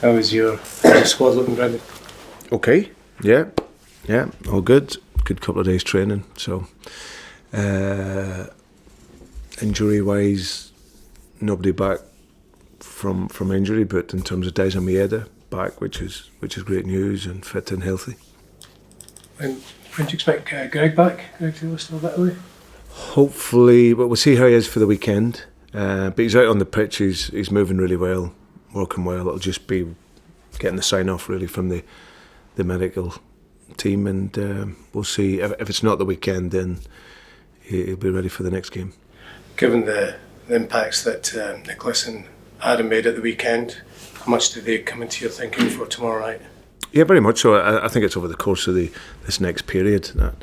How's your squad looking, Brendan? Okay, yeah, all good. Good couple of days training. So, injury-wise, nobody back from injury, but in terms of Dyson Mieda back, which is great news, and fit and healthy. When do you expect Greg back? Greg Taylor's still that way? Hopefully, but we'll see how he is for the weekend. But he's out on the pitch. He's moving really well, working well. It'll just be getting the sign off really from the medical team, and we'll see. If it's not the weekend, then he'll be ready for the next game. Given the impacts that Nicholas and Adam made at the weekend, how much do they come into your thinking for tomorrow night? Yeah, very much so. I think it's over the course of this next period. And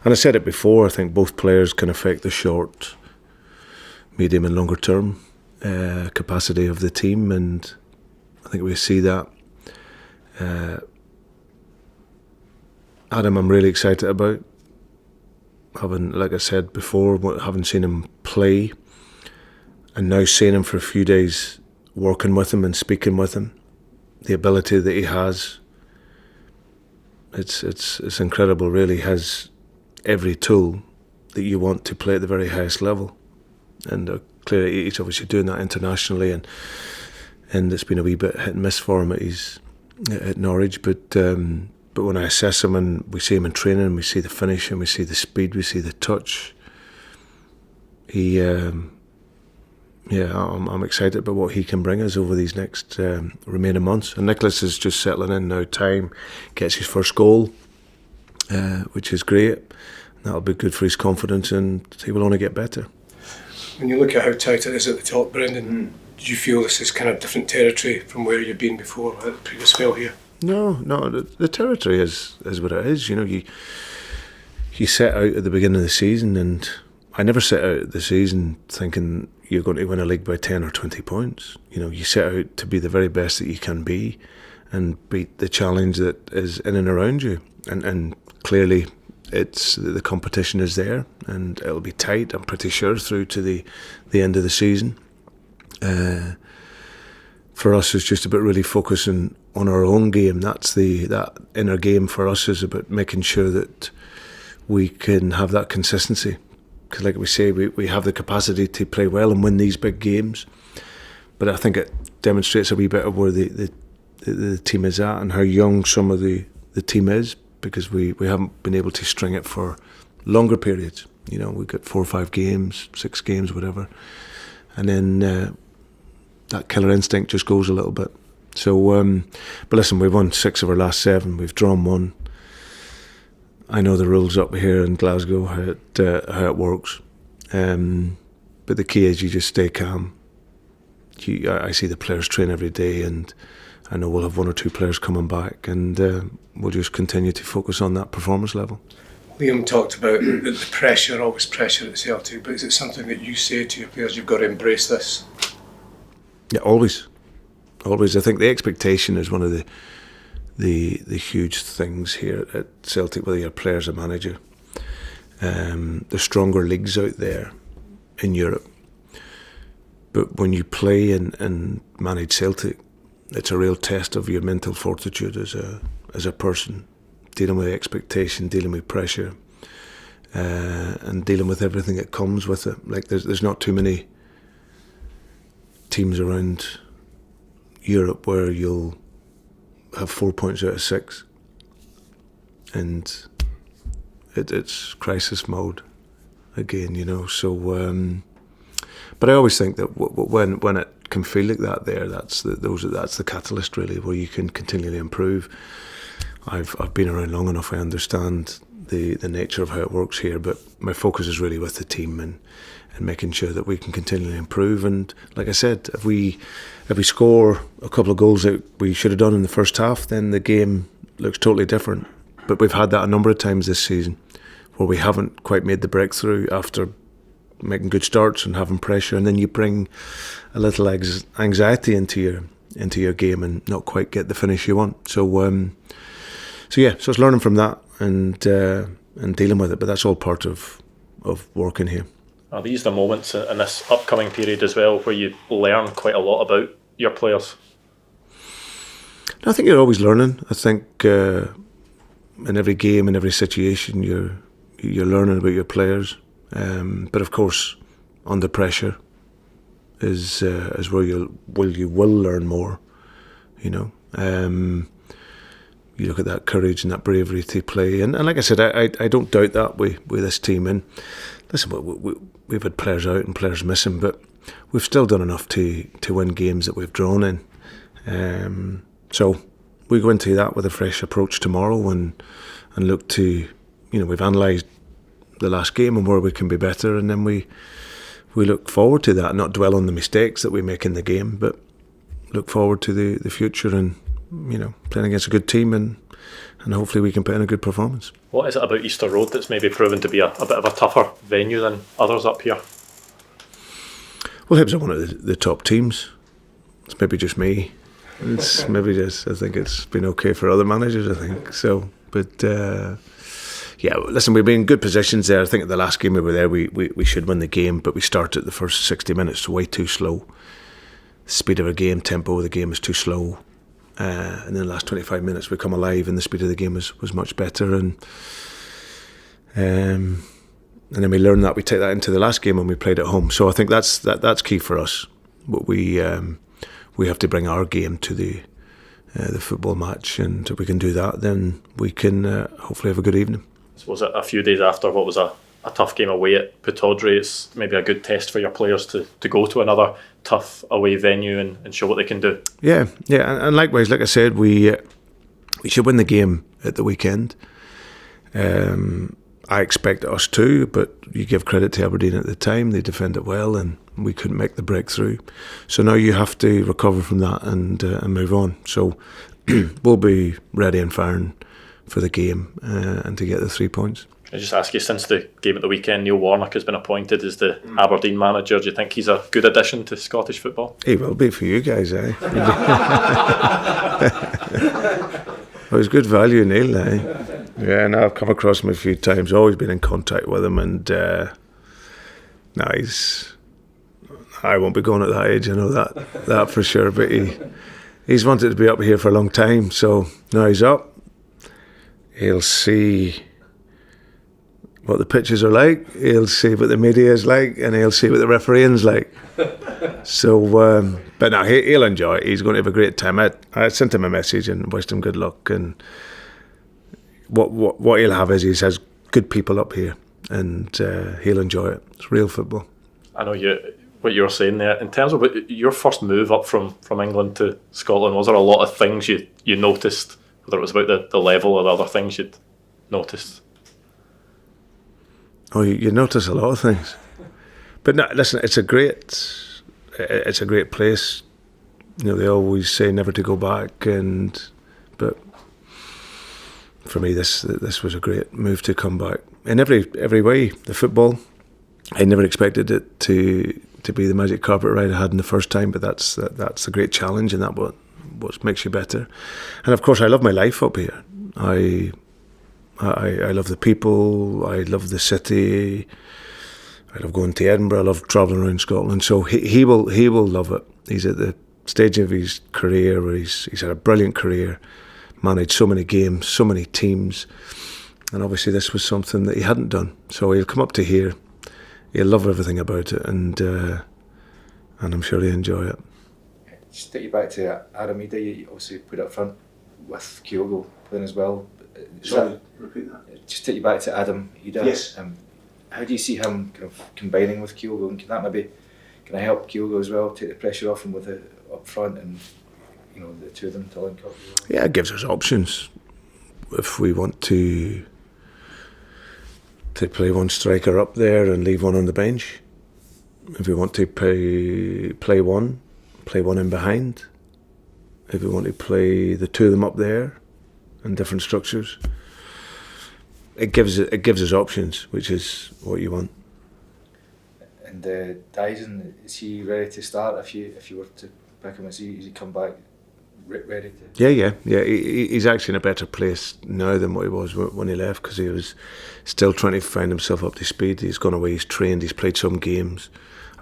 I said it before, I think both players can affect the short, medium and longer term capacity of the team, and I think we see that. Adam, I'm really excited about. Having, like I said before, having seen him play, and now seeing him for a few days, working with him and speaking with him, the ability that he has, it's incredible. Really, has every tool that you want to play at the very highest level, and clearly he's obviously doing that internationally, and it's been a wee bit hit and miss for him at Norwich, but when I assess him and we see him in training, we see the finish and we see the speed, we see the touch. I'm excited about what he can bring us over these next remaining months. And Nicholas is just settling in now. Time gets his first goal, which is great. That'll be good for his confidence, and he will only get better. When you look at how tight it is at the top, Brendan, do you feel this is kind of different territory from where you've been before at the previous spell here? No, the territory is what it is. You know, you set out at the beginning of the season, and I never set out the season thinking you're going to win a league by 10 or 20 points. You know, you set out to be the very best that you can be and beat the challenge that is in and around you. And clearly it's the competition is there, and it'll be tight, I'm pretty sure, through to the end of the season. For us, it's just about really focusing on our own game. That inner game for us is about making sure that we can have that consistency. Because like we say, we have the capacity to play well and win these big games. But I think it demonstrates a wee bit of where the team is at and how young some of the team is, because we haven't been able to string it for longer periods. You know, we've got 4 or 5 games, 6 games, whatever. And then that killer instinct just goes a little bit. So, but listen, we've won 6 of our last 7. We've drawn 1. I know the rules up here in Glasgow, how it works. But the key is you just stay calm. I see the players train every day, and I know we'll have 1 or 2 players coming back, and we'll just continue to focus on that performance level. Liam talked about the pressure, always pressure at Celtic, but is it something that you say to your players, you've got to embrace this? Yeah, always. I think the expectation is one of the huge things here at Celtic, whether you're a player or manager. There's stronger leagues out there in Europe, but when you play and manage Celtic, it's a real test of your mental fortitude as a person, dealing with expectation, dealing with pressure, and dealing with everything that comes with it. Like there's not too many teams around Europe where you'll have 4 points out of 6, and it's crisis mode again, you know. So, but I always think that when it can feel like that, that's the catalyst really, where you can continually improve. I've been around long enough. I understand the nature of how it works here, but my focus is really with the team and making sure that we can continually improve. And like I said, if we score a couple of goals that we should have done in the first half, then the game looks totally different. But we've had that a number of times this season where we haven't quite made the breakthrough after making good starts and having pressure, and then you bring a little anxiety into your game and not quite get the finish you want. So it's learning from that and dealing with it. But that's all part of working here. Are these the moments in this upcoming period as well where you learn quite a lot about your players? I think you're always learning. I think in every game, in every situation, you're learning about your players. But of course, under pressure is where you will learn more. You know, you look at that courage and that bravery to play, and like I said, I don't doubt that with this team. And listen, we've had players out and players missing, but we've still done enough to win games that we've drawn in. So we go into that with a fresh approach tomorrow and look to, we've analysed the last game and where we can be better, and then we look forward to that, not dwell on the mistakes that we make in the game, but look forward to the future and, playing against a good team and hopefully we can put in a good performance. What is it about Easter Road that's maybe proven to be a bit of a tougher venue than others up here? Well, Hibs are one of the top teams. It's maybe just me. It's maybe just, I think it's been okay for other managers, I think. So, but yeah, listen, we've been in good positions there. I think at the last game we were there, we should win the game, but we started the first 60 minutes way too slow. The speed of our game, tempo of the game is too slow. And in the last 25 minutes we come alive and the speed of the game was much better. And then we learned that, we take that into the last game when we played at home. So I think that's key for us. But we have to bring our game to the football match, and if we can do that, then we can hopefully have a good evening. I suppose a few days after what was a tough game away at Pataudry, it's maybe a good test for your players to go to another tough away venue and show what they can do. Yeah, and likewise, like I said, we should win the game at the weekend. I expect us to, but you give credit to Aberdeen at the time, they defended well and we couldn't make the breakthrough. So now you have to recover from that and move on. So we'll be ready and firing for the game and to get the 3 points. I just ask you, since the game at the weekend, Neil Warnock has been appointed as the Aberdeen manager. Do you think he's a good addition to Scottish football? He will be for you guys, eh? Well, it's good value, Neil, eh? Yeah, and I've come across him a few times, always been in contact with him, and I won't be going at that age, I know that for sure, but he's wanted to be up here for a long time, so now he's up. He'll see what the pitches are like, he'll see what the media is like, and he'll see what the refereeing's like. So, but no, he'll enjoy it. He's going to have a great time. I sent him a message and wished him good luck. And what he'll have is he has good people up here, and he'll enjoy it. It's real football. I know what you were saying there. In terms of your first move up from England to Scotland, was there a lot of things you noticed, whether it was about the level or the other things you'd noticed? Oh, you notice a lot of things, but no, listen, it's a great place. They always say never to go back, but for me, this was a great move to come back in every way. The football, I never expected it to be the magic carpet ride I had in the first time, but that's a great challenge, and that what makes you better. And of course, I love my life up here. I love the people, I love the city, I love going to Edinburgh, I love travelling around Scotland. So he will love it. He's at the stage of his career where he's had a brilliant career, managed so many games, so many teams, and obviously this was something that he hadn't done. So he'll come up to here, he'll love everything about it, and I'm sure he'll enjoy it. Just take you back to Adam Ida, you obviously put up front with Kyogo playing as well. Sorry, repeat that. Just take you back to Adam Ida. Yes. How do you see him kind of combining with Kyogo, and can that maybe help Kyogo as well, take the pressure off him with it up front, and the two of them to link up? Yeah, it gives us options if we want to play one striker up there and leave one on the bench. If we want to play one in behind. If we want to play the two of them up there in different structures, it gives us options, which is what you want. And Dyson, is he ready to start if you were to pick him? Is he come back ready to? Yeah. He's actually in a better place now than what he was when he left, because he was still trying to find himself up to speed. He's gone away, he's trained, he's played some games.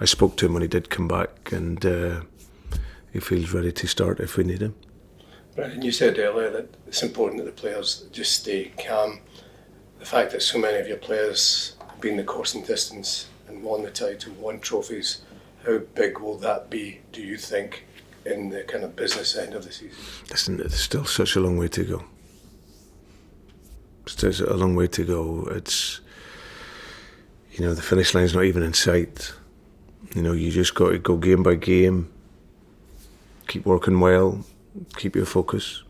I spoke to him when he did come back, and he feels ready to start if we need him. Brendan, you said earlier that it's important that the players just stay calm. The fact that so many of your players have been the course and distance and won the title, won trophies, how big will that be, do you think, in the kind of business end of the season? Listen, there's still such a long way to go. There's a long way to go. It's, the finish line's not even in sight. You just got to go game by game, keep working well, keep your focus,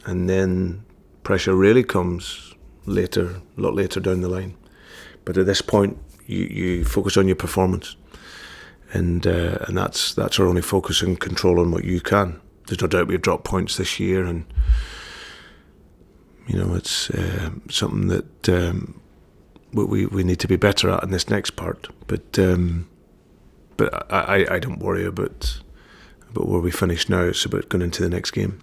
and then pressure really comes later, a lot later down the line. But at this point, you focus on your performance, and that's our only focus, and controlling what you can. There's no doubt we've dropped points this year, and it's something that we need to be better at in this next part. But I don't worry about where we finish now. It's about going into the next game.